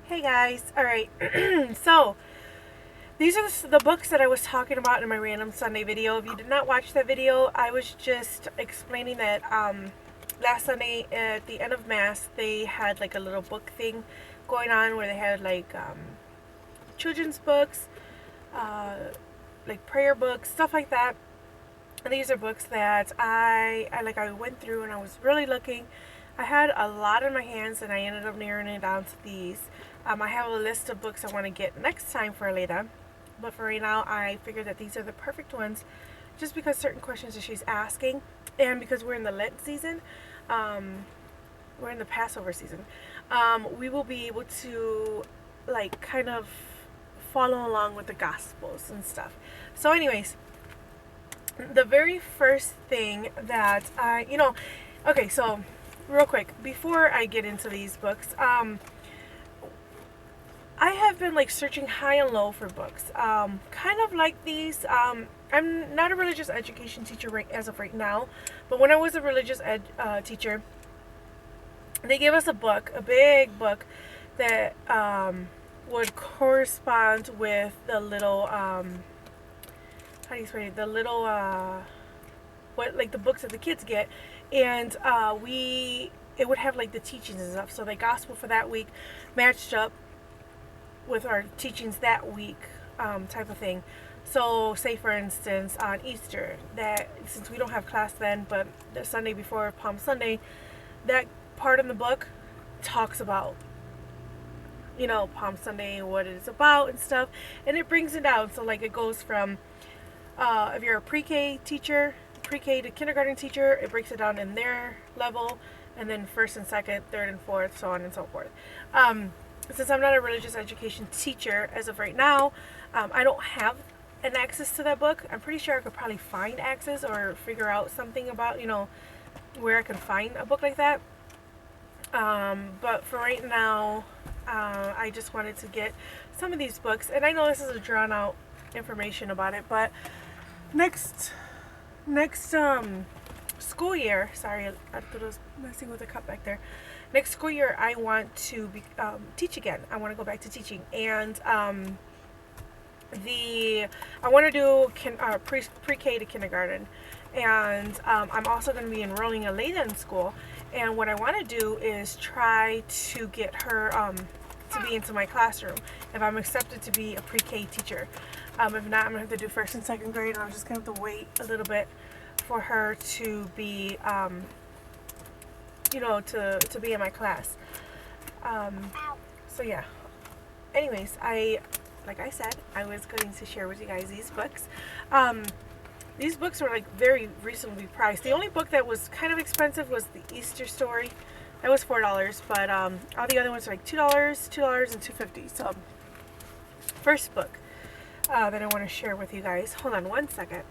Hey guys, alright, so these are the books that I was talking about in my random Sunday video. If you did not watch that video, I was just explaining that last Sunday at the end of Mass, they had like a little book thing going on where they had like children's books, uh, like prayer books, stuff like that. And these are books that I went through and I was really looking. I had a lot in my hands and I ended up narrowing it down to these. I have a list of books I want to get next time for Aleda, but for right now I figured that these are the perfect ones just because certain questions that she's asking and because we're in the Lent season, we're in the Passover season, we will be able to like kind of follow along with the Gospels and stuff. So anyways, the very first thing that okay, so real quick, before I get into these books, I have been like searching high and low for books, kind of like these. I'm not a religious education teacher right as of right now, but when I was a religious teacher, they gave us a book, a big book that would correspond with the little how do you explain it? The little what like the books that the kids get, and it would have like the teachings and stuff. So the gospel for that week matched up with our teachings that week, type of thing. So say for instance on Easter, that since we don't have class then, but the Sunday before Palm Sunday, that part in the book talks about Palm Sunday, what it's about and stuff, and it brings it down. So like it goes from if you're a pre-K teacher, pre-K to kindergarten teacher, it breaks it down in their level, and then first and second, third and fourth, so on and so forth. Since I'm not a religious education teacher as of right now, I don't have an access to that book. I'm pretty sure I could probably find access or figure out something about, where I can find a book like that. But for right now, I just wanted to get some of these books, and I know this is a drawn out information about it, but next school year, sorry, I thought I was messing with the cup back there. Next school year, I want to teach again. I want to go back to teaching, and I want to do pre-K to kindergarten, and I'm also going to be enrolling Aleda in school. And what I want to do is try to get her to be into my classroom if I'm accepted to be a pre-K teacher. If not, I'm going to have to do first and second grade, and I'm just going to have to wait a little bit for her to be, to be in my class. So yeah. Anyways, like I said, I was going to share with you guys these books. These books were like very reasonably priced. The only book that was kind of expensive was the Easter story. That was $4, but all the other ones were like $2, and $2.50. So first book that I want to share with you guys. Hold on one second.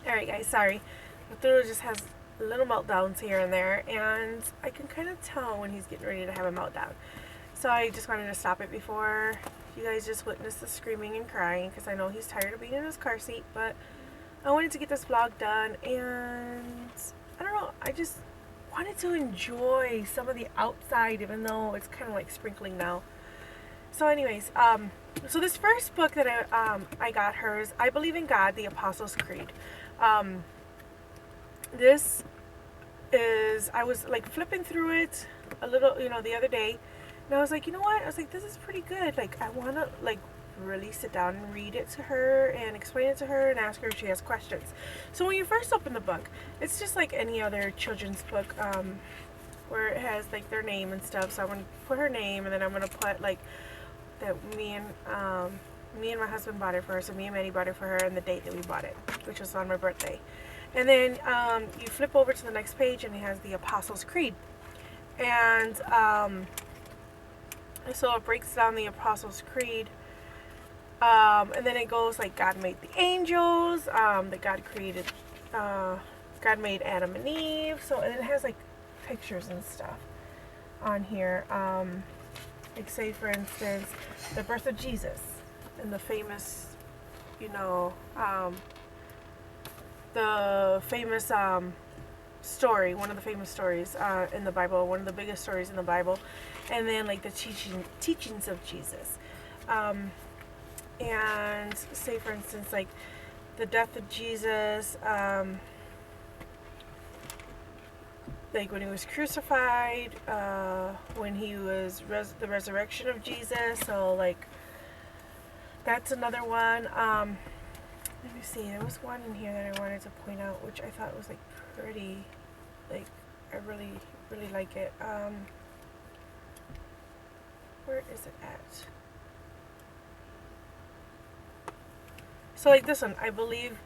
Alright guys, sorry. My throat just has little meltdowns here and there, and I can kind of tell when he's getting ready to have a meltdown. So I just wanted to stop it before you guys just witness the screaming and crying, because I know he's tired of being in his car seat, but I wanted to get this vlog done, and I don't know, I just wanted to enjoy some of the outside, even though it's kind of like sprinkling now. So anyways, so this first book that I got her is I Believe in God, the Apostles' Creed. This is, I was like flipping through it a little, the other day, and I was like, you know what? I was like, this is pretty good. Like, I want to like really sit down and read it to her and explain it to her and ask her if she has questions. So when you first open the book, it's just like any other children's book, where it has like their name and stuff. So I'm gonna put her name, and then I'm gonna put like that me and my husband bought it for her. So me and Manny bought it for her, and the date that we bought it, which was on my birthday. And then you flip over to the next page, and it has the Apostles' Creed, and so it breaks down the Apostles' Creed. And then it goes like God made the angels, that God created, God made Adam and Eve. So, and it has like pictures and stuff on here. Like say for instance, the birth of Jesus and the famous, the famous story, one of the famous stories in the Bible, one of the biggest stories in the Bible, and then like the teachings of Jesus. And say for instance like the death of Jesus, like when he was crucified, when he was the resurrection of Jesus. So like that's another one. Let me see, there was one in here that I wanted to point out, which I thought was like pretty, like I really like it. Where is it at? So like this one, I believe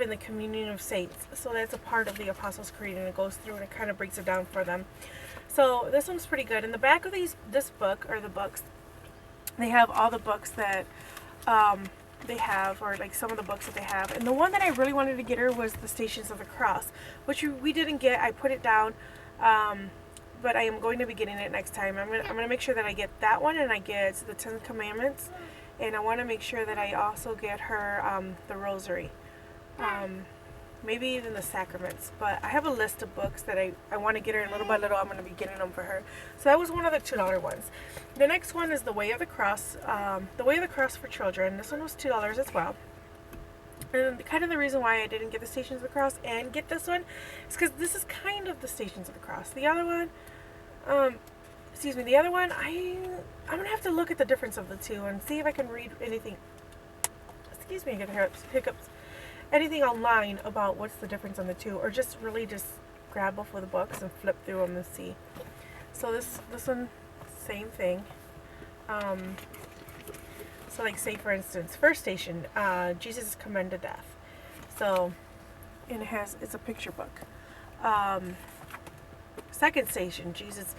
in the communion of saints. So that's a part of the Apostles' Creed, and it goes through and it kind of breaks it down for them. So this one's pretty good. In the back of this book, or the books, they have all the books that they have, or like some of the books that they have. And the one that I really wanted to get her was the Stations of the Cross, which we didn't get. I put it down, but I am going to be getting it next time. I'm gonna make sure that I get that one, and I get the 10 Commandments. And I want to make sure that I also get her the Rosary. Maybe even the Sacraments. But I have a list of books that I want to get her, and little by little I'm going to be getting them for her. So that was one of the $2 ones. The next one is The Way of the Cross. The Way of the Cross for Children. This one was $2 as well. And kind of the reason why I didn't get the Stations of the Cross and get this one is because this is kind of the Stations of the Cross. The other one... the other one, I'm going to have to look at the difference of the two and see if I can read anything. Excuse me, I get hiccups. Anything online about what's the difference on the two, or just really just grab both of the books and flip through them and see. So this one, same thing. So like say for instance, first station, Jesus is condemned to death. So, and it's a picture book. Second station, Jesus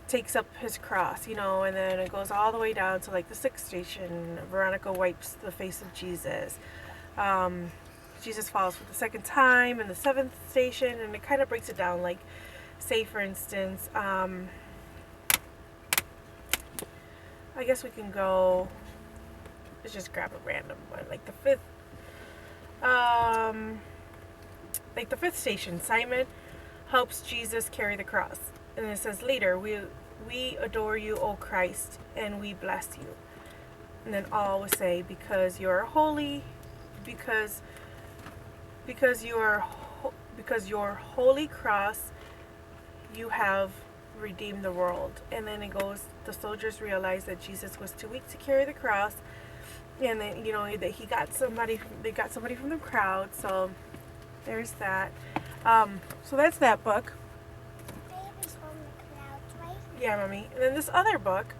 takes up his cross, and then it goes all the way down to like the 6th station. Veronica wipes the face of Jesus. Jesus falls for the 2nd time in the 7th station, and it kind of breaks it down. Like, say for instance, I guess we can go. Let's just grab a random one, like the 5th station. Simon helps Jesus carry the cross. And it says later, we adore you, O Christ, and we bless you. And then all will say, because you are holy, because your holy cross, you have redeemed the world. And then it goes, the soldiers realized that Jesus was too weak to carry the cross, and then that they got somebody from the crowd. So there's that. So that's that book. Yeah, Mommy. And then this other book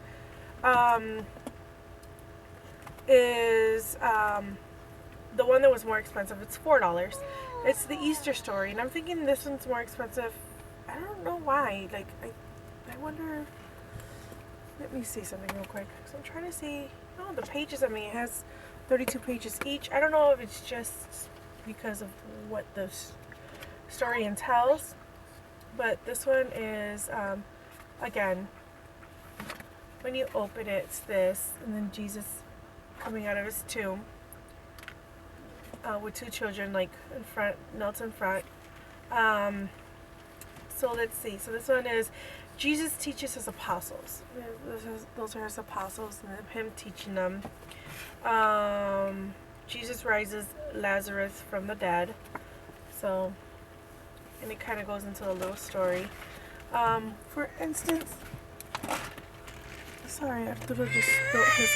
is the one that was more expensive. It's $4. It's the Easter story, and I'm thinking this one's more expensive. I don't know why. Like, I wonder. Let me see something real quick. So I'm trying to see. Oh, the pages. I mean, it has 32 pages each. I don't know if it's just because of what the story entails, but this one is. Again, when you open it, it's this, and then Jesus coming out of his tomb with 2 children, like knelt in front. So let's see. So this one is Jesus teaches his apostles. Those are his apostles, and him teaching them. Jesus rises Lazarus from the dead. So, and it kind of goes into a little story. For instance, sorry, I thought I just spilled his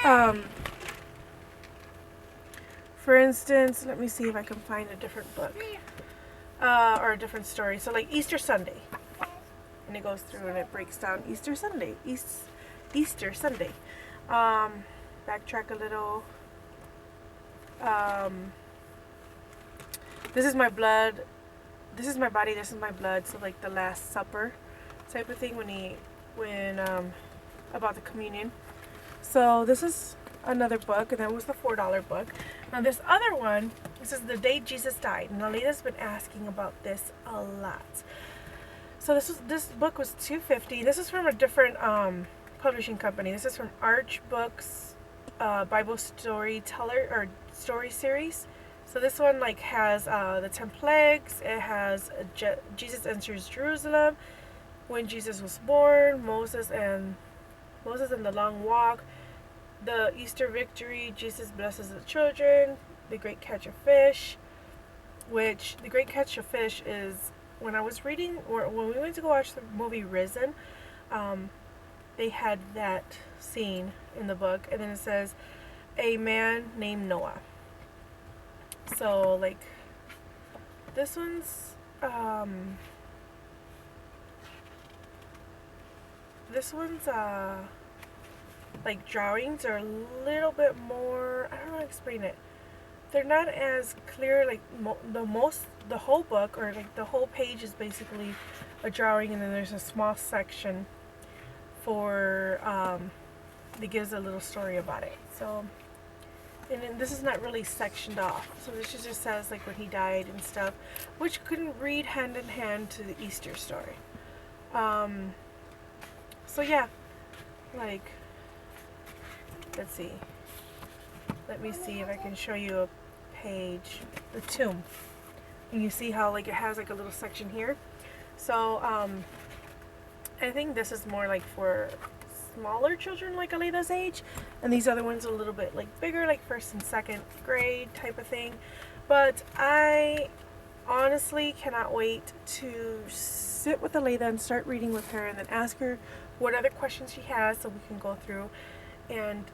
cup. For instance, let me see if I can find a different book, or a different story. So like Easter Sunday, and it goes through and it breaks down Easter Sunday, Easter Sunday. Backtrack a little. This is my blood. This is my body, this is my blood. So like the Last Supper type of thing when about the communion. So this is another book, and that was the $4 book. Now this other one, this is The Day Jesus Died. And Alita's been asking about this a lot. So this book was $2.50. This is from a different publishing company. This is from Arch Books, Bible Storyteller or Story Series. So this one like has the 10 plagues. It has Jesus enters Jerusalem, when Jesus was born, Moses and the long walk, the Easter victory, Jesus blesses the children, the great catch of fish. Which the great catch of fish is, when I was reading, or when we went to go watch the movie Risen, they had that scene in the book, and then it says a man named Noah. So like this one's like drawings are a little bit more, I don't know how to explain it. They're not as clear, like the whole book, or like the whole page is basically a drawing, and then there's a small section for that gives a little story about it. So, and then this is not really sectioned off, so this just says like when he died and stuff, which couldn't read hand in hand to the Easter story. So yeah, like, let's see. Let me see if I can show you a page, the tomb. And you see how like it has like a little section here. So I think this is more like for smaller children, like Aleda's age, and these other ones are a little bit like bigger, like first and second grade type of thing. But I honestly cannot wait to sit with Aleda and start reading with her, and then ask her what other questions she has so we can go through, and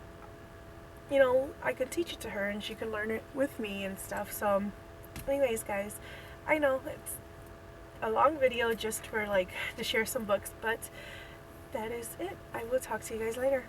you know, I could teach it to her and she could learn it with me and stuff. So anyways guys, I know it's a long video just for like to share some books, but that is it. I will talk to you guys later.